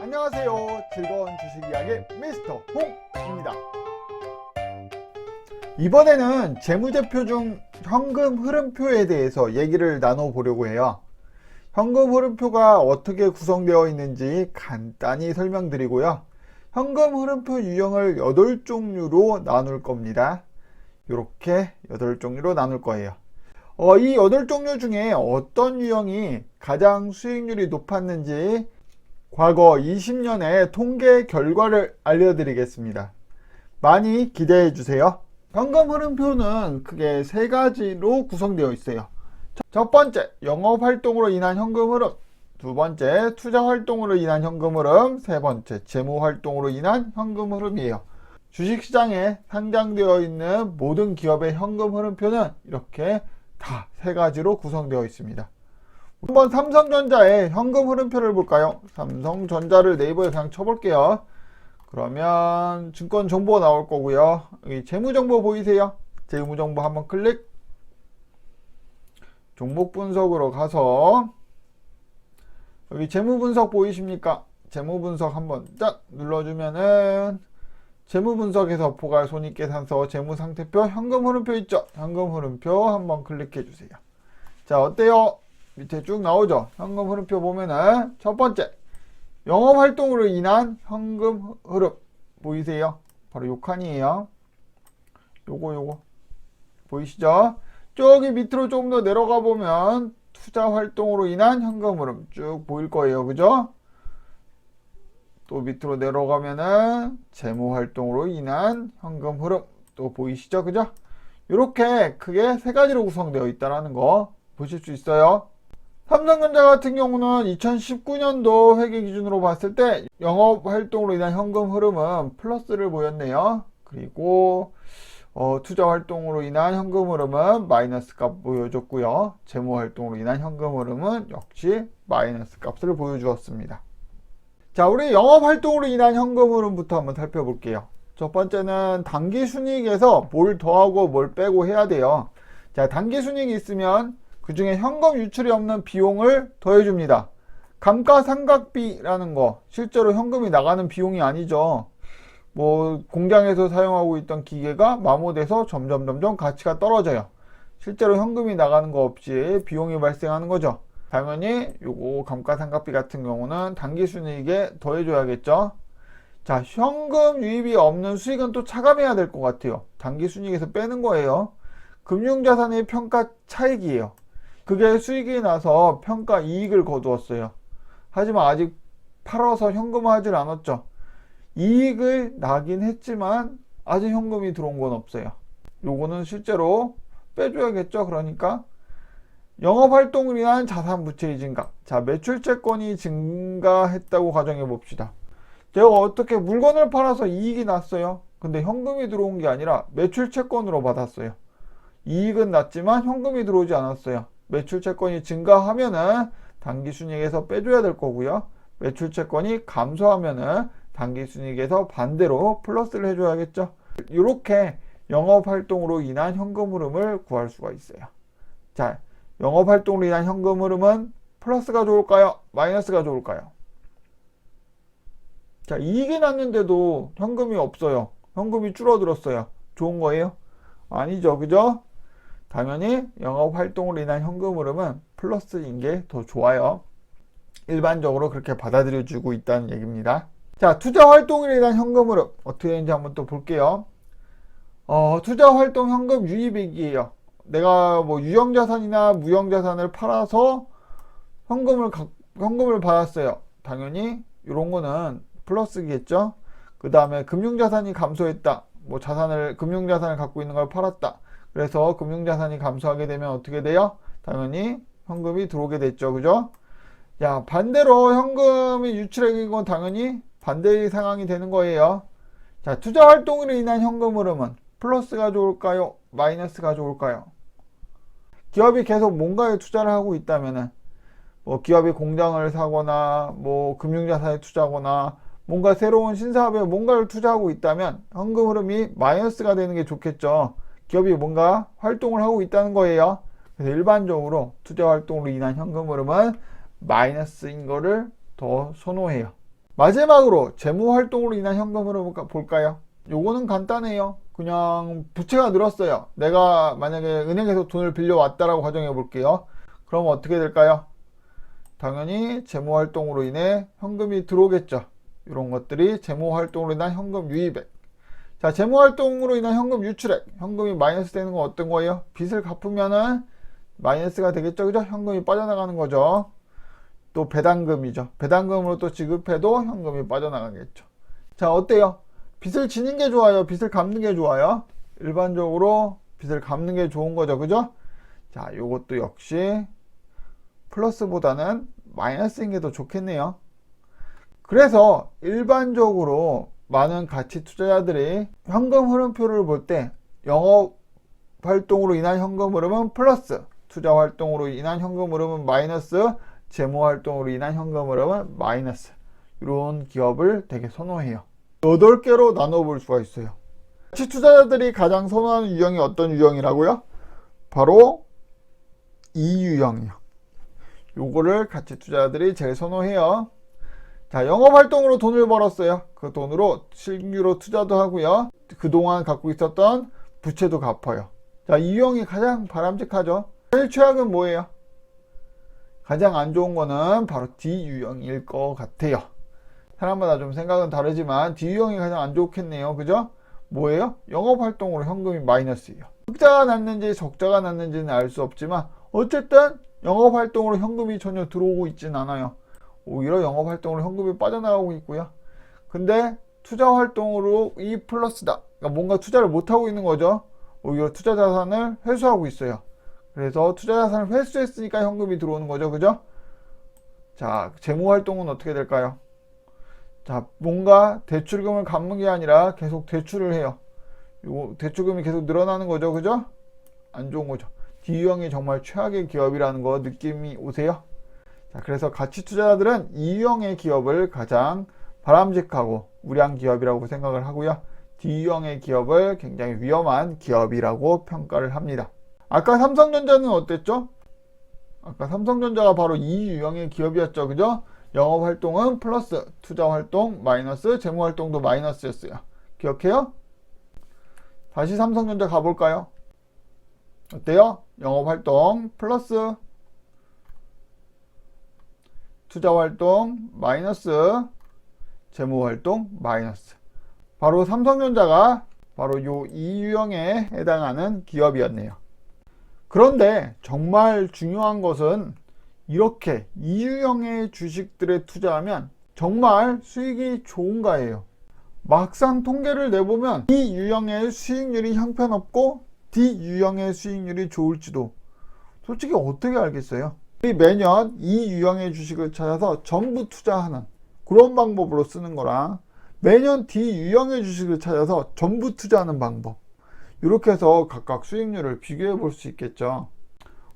안녕하세요. 즐거운 주식 이야기 미스터 홍입니다. 이번에는 재무제표 중 현금 흐름표에 대해서 얘기를 나눠보려고 해요. 현금 흐름표가 어떻게 구성되어 있는지 간단히 설명드리고요. 현금 흐름표 유형을 8종류로 나눌 겁니다. 이렇게 8종류로 나눌 거예요. 이 8종류 중에 어떤 유형이 가장 수익률이 높았는지 과거 20년의 통계 결과를 알려드리겠습니다. 많이 기대해 주세요. 현금 흐름표는 크게 3가지로 구성되어 있어요. 첫 번째, 영업활동으로 인한 현금 흐름. 두 번째, 투자활동으로 인한 현금 흐름. 세 번째, 재무활동으로 인한 현금 흐름이에요. 주식시장에 상장되어 있는 모든 기업의 현금 흐름표는 이렇게 다 3가지로 구성되어 있습니다. 한번 삼성전자의 현금 흐름표를 볼까요? 삼성전자를 네이버에 그냥 쳐볼게요. 그러면 증권 정보가 나올 거고요. 여기 재무정보 보이세요? 재무정보 한번 클릭. 종목 분석으로 가서 여기 재무분석 보이십니까? 재무분석 한번 딱 눌러주면은 재무분석에서 포괄손익계산서 재무상태표 현금 흐름표 있죠? 현금 흐름표 한번 클릭해 주세요. 자, 어때요? 밑에 쭉 나오죠? 현금 흐름표 보면은 첫 번째, 영업활동으로 인한 현금 흐름 보이세요? 바로 요 칸이에요. 요거 보이시죠? 저기 밑으로 조금 더 내려가 보면 투자활동으로 인한 현금 흐름 쭉 보일 거예요. 그죠? 또 밑으로 내려가면은 재무활동으로 인한 현금 흐름 또 보이시죠? 그죠? 이렇게 크게 3가지로 구성되어 있다는 거 보실 수 있어요. 삼성전자 같은 경우는 2019년도 회계 기준으로 봤을 때 영업활동으로 인한 현금 흐름은 플러스를 보였네요. 그리고 투자활동으로 인한 현금 흐름은 마이너스 값 보여줬고요. 재무활동으로 인한 현금 흐름은 역시 마이너스 값을 보여주었습니다. 자, 우리 영업활동으로 인한 현금 흐름부터 한번 살펴볼게요. 첫 번째는 당기순이익에서 뭘 더하고 뭘 빼고 해야 돼요. 자, 당기순이익이 있으면 그 중에 현금 유출이 없는 비용을 더해줍니다. 감가상각비라는 거, 실제로 현금이 나가는 비용이 아니죠. 뭐 공장에서 사용하고 있던 기계가 마모돼서 점점 가치가 떨어져요. 실제로 현금이 나가는 거 없이 비용이 발생하는 거죠. 당연히 요거 감가상각비 같은 경우는 당기순이익에 더해줘야겠죠. 자, 현금 유입이 없는 수익은 또 차감해야 될 것 같아요. 당기순이익에서 빼는 거예요. 금융자산의 평가 차익이에요. 그게 수익이 나서 평가 이익을 거두었어요. 하지만 아직 팔아서 현금화하지 않았죠. 이익을 나긴 했지만 아직 현금이 들어온 건 없어요. 요거는 실제로 빼줘야겠죠. 그러니까 영업활동을 위한 자산 부채의 증가. 자, 매출채권이 증가했다고 가정해 봅시다. 제가 어떻게 물건을 팔아서 이익이 났어요. 근데 현금이 들어온 게 아니라 매출채권으로 받았어요. 이익은 났지만 현금이 들어오지 않았어요. 매출채권이 증가하면은 당기순이익에서 빼줘야 될 거고요. 매출채권이 감소하면은 당기순이익에서 반대로 플러스를 해줘야겠죠. 이렇게 영업활동으로 인한 현금 흐름을 구할 수가 있어요. 자, 영업활동으로 인한 현금 흐름은 플러스가 좋을까요? 마이너스가 좋을까요? 자, 이익이 났는데도 현금이 없어요. 현금이 줄어들었어요. 좋은 거예요? 아니죠. 그죠? 당연히 영업활동으로 인한 현금 흐름은 플러스인 게 더 좋아요. 일반적으로 그렇게 받아들여지고 있다는 얘기입니다. 자, 투자활동으로 인한 현금 흐름 어떻게 되는지 한번 또 볼게요. 투자활동 현금 유입액이에요. 내가 뭐 유형자산이나 무형자산을 팔아서 현금을 받았어요. 당연히 이런 거는 플러스겠죠. 그 다음에 금융자산이 감소했다. 뭐 금융자산을 갖고 있는 걸 팔았다. 그래서 금융자산이 감소하게 되면 어떻게 돼요? 당연히 현금이 들어오게 됐죠. 그죠? 야, 반대로 현금이 유출액인 건 당연히 반대의 상황이 되는 거예요. 자, 투자활동으로 인한 현금 흐름은 플러스가 좋을까요? 마이너스가 좋을까요? 기업이 계속 뭔가에 투자를 하고 있다면은 뭐 기업이 공장을 사거나 뭐 금융자산에 투자하거나 뭔가 새로운 신사업에 뭔가를 투자하고 있다면 현금 흐름이 마이너스가 되는 게 좋겠죠. 기업이 뭔가 활동을 하고 있다는 거예요. 그래서 일반적으로 투자 활동으로 인한 현금 흐름은 마이너스인 거를 더 선호해요. 마지막으로 재무활동으로 인한 현금 흐름을 볼까요? 요거는 간단해요. 그냥 부채가 늘었어요. 내가 만약에 은행에서 돈을 빌려왔다라고 가정해 볼게요. 그럼 어떻게 될까요? 당연히 재무활동으로 인해 현금이 들어오겠죠. 이런 것들이 재무활동으로 인한 현금 유입액. 자, 재무활동으로 인한 현금 유출액. 현금이 마이너스 되는 건 어떤 거예요? 빚을 갚으면은 마이너스가 되겠죠. 그죠? 현금이 빠져나가는 거죠. 또 배당금이죠. 배당금으로 또 지급해도 현금이 빠져나가겠죠. 자, 어때요? 빚을 지는 게 좋아요? 빚을 갚는 게 좋아요? 일반적으로 빚을 갚는 게 좋은 거죠. 그죠? 자, 요것도 역시 플러스보다는 마이너스인 게 더 좋겠네요. 그래서 일반적으로 많은 가치 투자자들이 현금 흐름표를 볼 때 영업 활동으로 인한 현금 흐름은 플러스, 투자 활동으로 인한 현금 흐름은 마이너스, 재무 활동으로 인한 현금 흐름은 마이너스, 이런 기업을 되게 선호해요. 8개로 나눠볼 수가 있어요. 가치 투자자들이 가장 선호하는 유형이 어떤 유형이라고요? 바로 이 유형이요. 요거를 가치 투자자들이 제일 선호해요. 자, 영업활동으로 돈을 벌었어요. 그 돈으로 신규로 투자도 하고요. 그동안 갖고 있었던 부채도 갚아요. 자, 이 유형이 가장 바람직하죠. 제일 최악은 뭐예요? 가장 안 좋은 거는 바로 D 유형일 것 같아요. 사람마다 좀 생각은 다르지만 D 유형이 가장 안 좋겠네요. 그죠? 뭐예요? 영업활동으로 현금이 마이너스예요. 흑자가 났는지 적자가 났는지는 알 수 없지만 어쨌든 영업활동으로 현금이 전혀 들어오고 있진 않아요. 오히려 영업활동으로 현금이 빠져나가고 있고요. 근데 투자활동으로 이 플러스다. 그러니까 뭔가 투자를 못하고 있는 거죠. 오히려 투자자산을 회수하고 있어요. 그래서 투자자산을 회수했으니까 현금이 들어오는 거죠. 그죠? 자, 재무활동은 어떻게 될까요? 자, 뭔가 대출금을 갚는 게 아니라 계속 대출을 해요. 요 대출금이 계속 늘어나는 거죠. 그죠? 안 좋은 거죠. D유형이 정말 최악의 기업이라는 거 느낌이 오세요? 자, 그래서 가치 투자자들은 이 유형의 기업을 가장 바람직하고 우량 기업이라고 생각을 하고요. D유형의 기업을 굉장히 위험한 기업이라고 평가를 합니다. 아까 삼성전자는 어땠죠? 아까 삼성전자가 바로 이 유형의 기업이었죠. 그죠? 영업활동은 플러스, 투자활동 마이너스, 재무활동도 마이너스였어요. 기억해요? 다시 삼성전자 가볼까요? 어때요? 영업활동 플러스, 투자활동 마이너스, 재무활동 마이너스. 바로 삼성전자가 바로 요 이 유형에 해당하는 기업이었네요. 그런데 정말 중요한 것은 이렇게 이 유형의 주식들에 투자하면 정말 수익이 좋은가예요. 막상 통계를 내보면 이 유형의 수익률이 형편없고 D 유형의 수익률이 좋을지도 솔직히 어떻게 알겠어요? 매년 이 유형의 주식을 찾아서 전부 투자하는 그런 방법으로 쓰는 거랑 매년 D 유형의 주식을 찾아서 전부 투자하는 방법, 이렇게 해서 각각 수익률을 비교해 볼 수 있겠죠.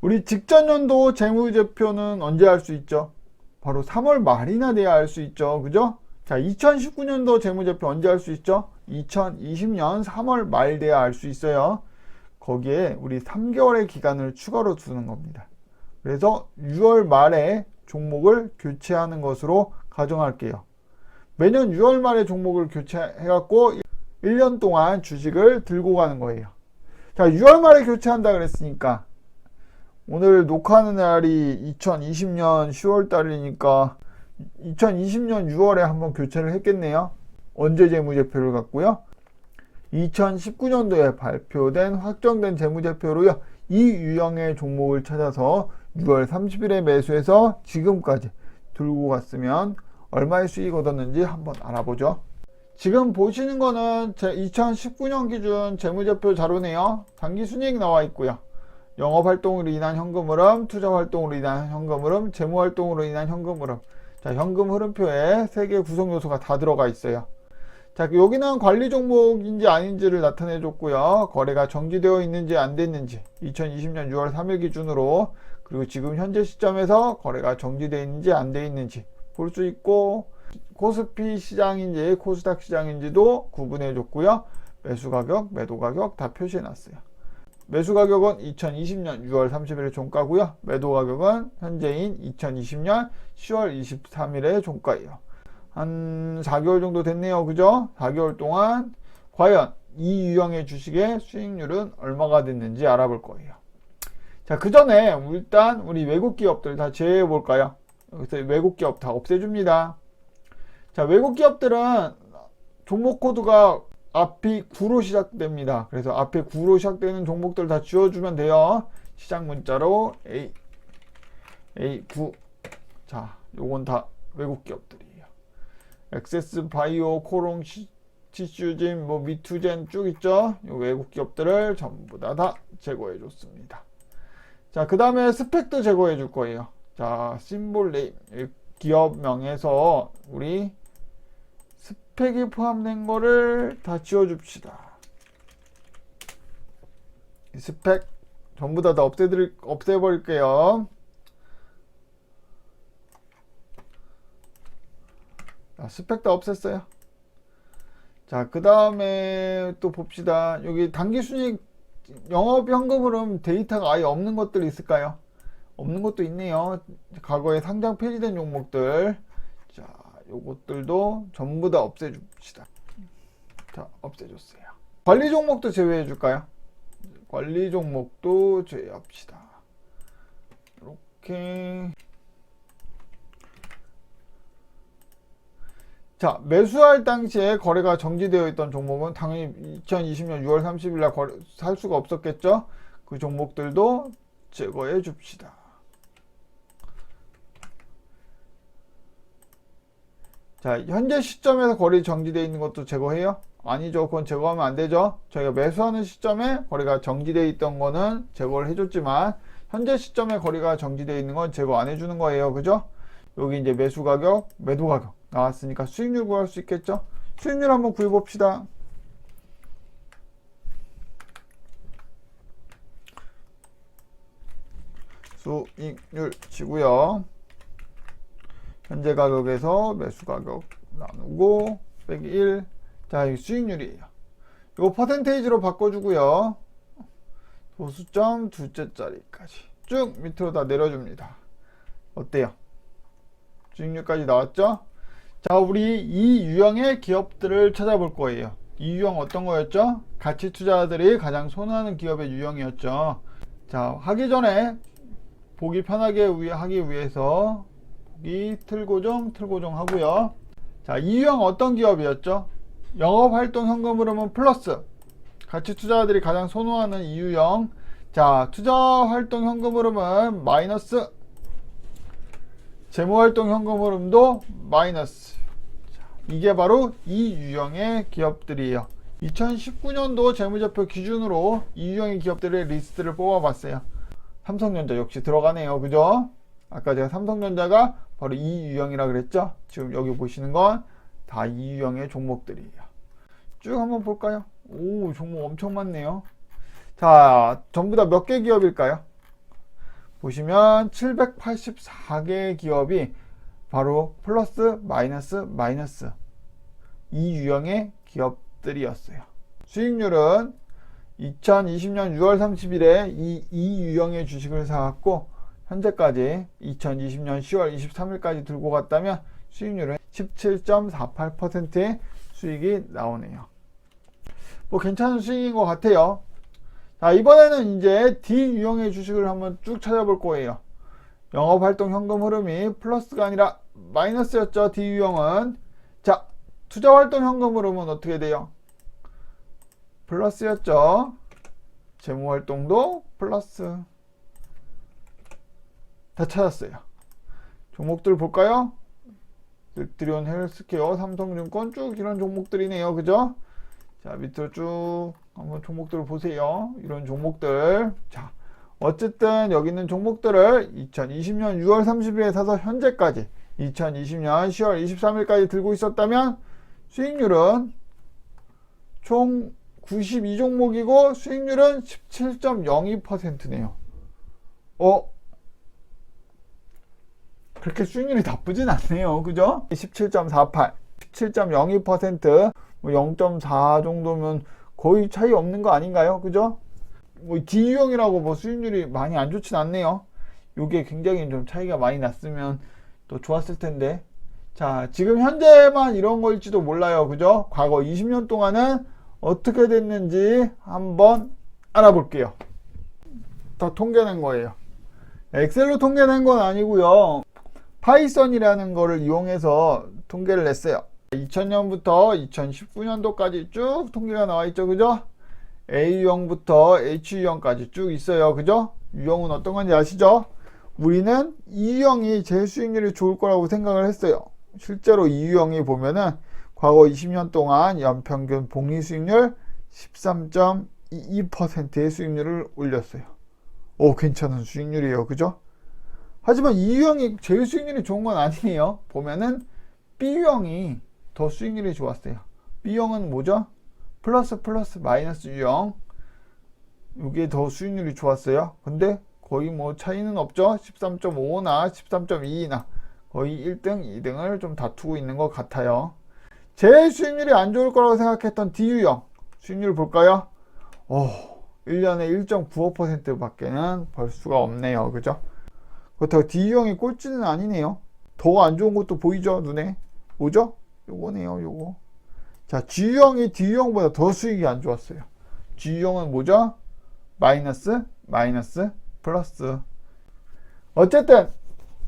우리 직전 연도 재무제표는 언제 할 수 있죠? 바로 3월 말이나 돼야 할 수 있죠. 그죠? 자, 2019년도 재무제표 언제 할 수 있죠? 2020년 3월 말 돼야 할 수 있어요. 거기에 우리 3개월의 기간을 추가로 두는 겁니다. 그래서 6월 말에 종목을 교체하는 것으로 가정할게요. 매년 6월 말에 종목을 교체해갖고 1년 동안 주식을 들고 가는 거예요. 자, 6월 말에 교체한다 그랬으니까 오늘 녹화하는 날이 2020년 10월 달이니까 2020년 6월에 한번 교체를 했겠네요. 언제 재무제표를 갖고요? 2019년도에 발표된 확정된 재무제표로요. 이 유형의 종목을 찾아서 6월 30일에 매수해서 지금까지 들고 갔으면 얼마의 수익 얻었는지 한번 알아보죠. 지금 보시는 거는 제 2019년 기준 재무제표 자료네요. 당기순이익 나와 있고요. 영업활동으로 인한 현금 흐름, 투자활동으로 인한 현금 흐름, 재무활동으로 인한 현금 흐름. 자, 현금 흐름표에 3개의 구성 요소가 다 들어가 있어요. 자, 여기는 관리 종목인지 아닌지를 나타내 줬고요. 거래가 정지되어 있는지 안 됐는지 2020년 6월 3일 기준으로, 그리고 지금 현재 시점에서 거래가 정지되어 있는지 안 되어 있는지 볼 수 있고, 코스피 시장인지 코스닥 시장인지도 구분해 줬고요. 매수 가격, 매도 가격 다 표시해 놨어요. 매수 가격은 2020년 6월 30일에 종가고요. 매도 가격은 현재인 2020년 10월 23일에 종가예요. 한 4개월 정도 됐네요. 그죠? 4개월 동안 과연 이 유형의 주식의 수익률은 얼마가 됐는지 알아볼 거예요. 자, 그 전에 일단 우리 외국 기업들 다 제외해 볼까요? 여기서 외국 기업 다 없애줍니다. 자, 외국 기업들은 종목 코드가 앞이 9로 시작됩니다. 그래서 앞에 9로 시작되는 종목들 다 지워주면 돼요. 시작 문자로 A9. 자, 요건 다 외국 기업들이에요. 엑세스 바이오, 코롱, 티슈진, 뭐 미투젠 쭉 있죠. 요 외국 기업들을 전부 다 제거해 줬습니다. 자, 그 다음에 스펙도 제거해 줄 거예요. 자, 심볼 네임, 기업명에서 우리 스펙이 포함된 거를 다 지워줍시다. 이 스펙 전부 다 없애버릴게요. 자, 스펙 다 없앴어요. 자, 그 다음에 또 봅시다. 여기 단기순이익 영업현금흐름 데이터가 아예 없는 것들이 있을까요? 없는 것도 있네요. 과거에 상장 폐지된 종목들. 자, 요것들도 전부 다 없애줍시다. 자, 없애줬어요. 관리 종목도 제외해 줄까요? 관리 종목도 제외합시다. 이렇게. 자, 매수할 당시에 거래가 정지되어 있던 종목은 당연히 2020년 6월 30일 날 살 수가 없었겠죠? 그 종목들도 제거해 줍시다. 자, 현재 시점에서 거래 정지되어 있는 것도 제거해요? 아니죠. 그건 제거하면 안 되죠. 저희가 매수하는 시점에 거래가 정지되어 있던 거는 제거를 해줬지만 현재 시점에 거래가 정지되어 있는 건 제거 안 해주는 거예요. 그죠? 여기 이제 매수 가격, 매도 가격 나왔으니까 수익률 구할 수 있겠죠? 수익률 한번 구해 봅시다. 수익률 치고요. 현재 가격에서 매수 가격 나누고 빼기 1. 자, 이 수익률이에요. 이거 퍼센테이지로 바꿔주고요. 도수점 둘째 자리까지 쭉 밑으로 다 내려줍니다. 어때요? 수익률까지 나왔죠? 자, 우리 이 유형의 기업들을 찾아볼 거예요. 이 유형 어떤 거였죠? 가치 투자자들이 가장 선호하는 기업의 유형이었죠. 자, 하기 전에 보기 편하게 하기 위해서 보기 틀고정 하고요. 자, 이 유형 어떤 기업이었죠? 영업활동 현금 흐름은 플러스. 가치 투자자들이 가장 선호하는 이 유형. 자, 투자활동 현금 흐름은 마이너스. 재무활동 현금 흐름도 마이너스. 자, 이게 바로 이 유형의 기업들이에요. 2019년도 재무제표 기준으로 이 유형의 기업들의 리스트를 뽑아봤어요. 삼성전자 역시 들어가네요. 그죠? 아까 제가 삼성전자가 바로 이 유형이라 그랬죠? 지금 여기 보시는 건 다 이 유형의 종목들이에요. 쭉 한번 볼까요? 오, 종목 엄청 많네요. 자, 전부 다 몇 개 기업일까요? 보시면 784개 기업이 바로 플러스 마이너스 이 유형의 기업들이었어요. 수익률은 2020년 6월 30일에 이 유형의 주식을 사갖고 현재까지 2020년 10월 23일까지 들고 갔다면 수익률은 17.48%의 수익이 나오네요. 뭐 괜찮은 수익인 것 같아요. 자, 이번에는 이제 D 유형의 주식을 한번 쭉 찾아볼 거예요. 영업활동 현금 흐름이 플러스가 아니라 마이너스였죠. D 유형은. 자, 투자활동 현금 흐름은 어떻게 돼요? 플러스였죠. 재무활동도 플러스. 다 찾았어요. 종목들 볼까요? 득트리온 헬스케어, 삼성증권 쭉 이런 종목들이네요. 그죠? 자, 밑으로 쭉 한번 종목들을 보세요. 이런 종목들. 자, 어쨌든 여기 있는 종목들을 2020년 6월 30일에 사서 현재까지 2020년 10월 23일까지 들고 있었다면 수익률은 총 92종목이고 수익률은 17.02%네요. 그렇게 수익률이 나쁘진 않네요. 그죠? 17.48, 17.02%, 뭐 0.4 정도면 거의 차이 없는 거 아닌가요? 그죠? 뭐 D 유형이라고 뭐 수익률이 많이 안 좋진 않네요. 요게 굉장히 좀 차이가 많이 났으면 또 좋았을 텐데 자, 지금 현재만 이런 거일지도 몰라요. 그죠? 과거 20년 동안은 어떻게 됐는지 한번 알아볼게요. 더 통계낸 거예요. 엑셀로 통계낸 건 아니고요. 파이썬이라는 거를 이용해서 통계를 냈어요. 2000년부터 2019년도까지 쭉 통계가 나와 있죠. 그죠? A 유형부터 H 유형까지 쭉 있어요. 그죠? 유형은 어떤 건지 아시죠? 우리는 이 유형이 제일 수익률이 좋을 거라고 생각을 했어요. 실제로 이 유형이 보면은 과거 20년 동안 연평균 복리 수익률 13.22%의 수익률을 올렸어요. 오, 괜찮은 수익률이에요. 그죠? 하지만 이 유형이 제일 수익률이 좋은 건 아니에요. 보면은 B 유형이 더 수익률이 좋았어요. B 유형은 뭐죠? 플러스 마이너스 유형. 이게 더 수익률이 좋았어요. 근데 거의 뭐 차이는 없죠. 13.5나 13.2나 거의 1등, 2등을 좀 다투고 있는 것 같아요. 제일 수익률이 안 좋을 거라고 생각했던 D 유형 수익률 볼까요? 1년에 1.95% 밖에는 벌 수가 없네요. 그죠? 그렇다고 D 유형이 꼴찌는 아니네요. 더 안 좋은 것도 보이죠? 눈에. 뭐죠? 요거네요. 요거. 자, G 유형이 D 유형보다 더 수익이 안 좋았어요. G 유형은 뭐죠? 마이너스, 플러스. 어쨌든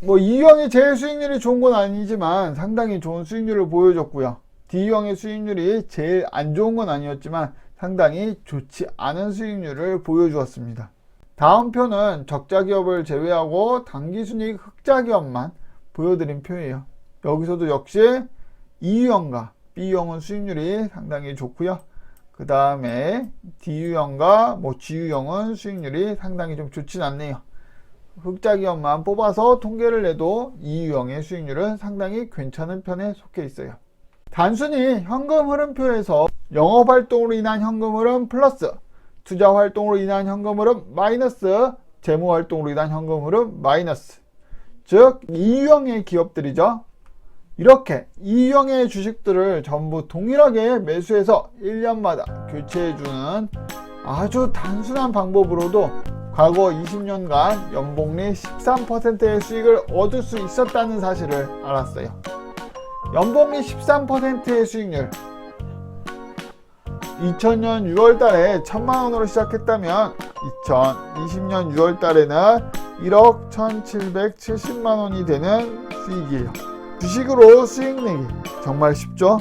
뭐 이 유형이 제일 수익률이 좋은 건 아니지만 상당히 좋은 수익률을 보여줬고요. D 유형의 수익률이 제일 안 좋은 건 아니었지만 상당히 좋지 않은 수익률을 보여주었습니다. 다음 표는 적자 기업을 제외하고 당기순이익 흑자 기업만 보여드린 표예요. 여기서도 역시 E 유형과 B 유형은 수익률이 상당히 좋고요. 그 다음에 D 유형과 G 유형은 수익률이 상당히 좀 좋진 않네요. 흑자 기업만 뽑아서 통계를 내도 E 유형의 수익률은 상당히 괜찮은 편에 속해 있어요. 단순히 현금 흐름표에서 영업활동으로 인한 현금 흐름 플러스, 투자활동으로 인한 현금 흐름 마이너스, 재무활동으로 인한 현금 흐름 마이너스, 즉 E 유형의 기업들이죠. 이렇게 E 유형의 주식들을 전부 동일하게 매수해서 1년마다 교체해주는 아주 단순한 방법으로도 과거 20년간 연복리 13%의 수익을 얻을 수 있었다는 사실을 알았어요. 연복리 13%의 수익률, 2000년 6월달에 1000만원으로 시작했다면 2020년 6월달에는 1억 1770만원이 되는 수익이에요. 주식으로 수익 내기 정말 쉽죠?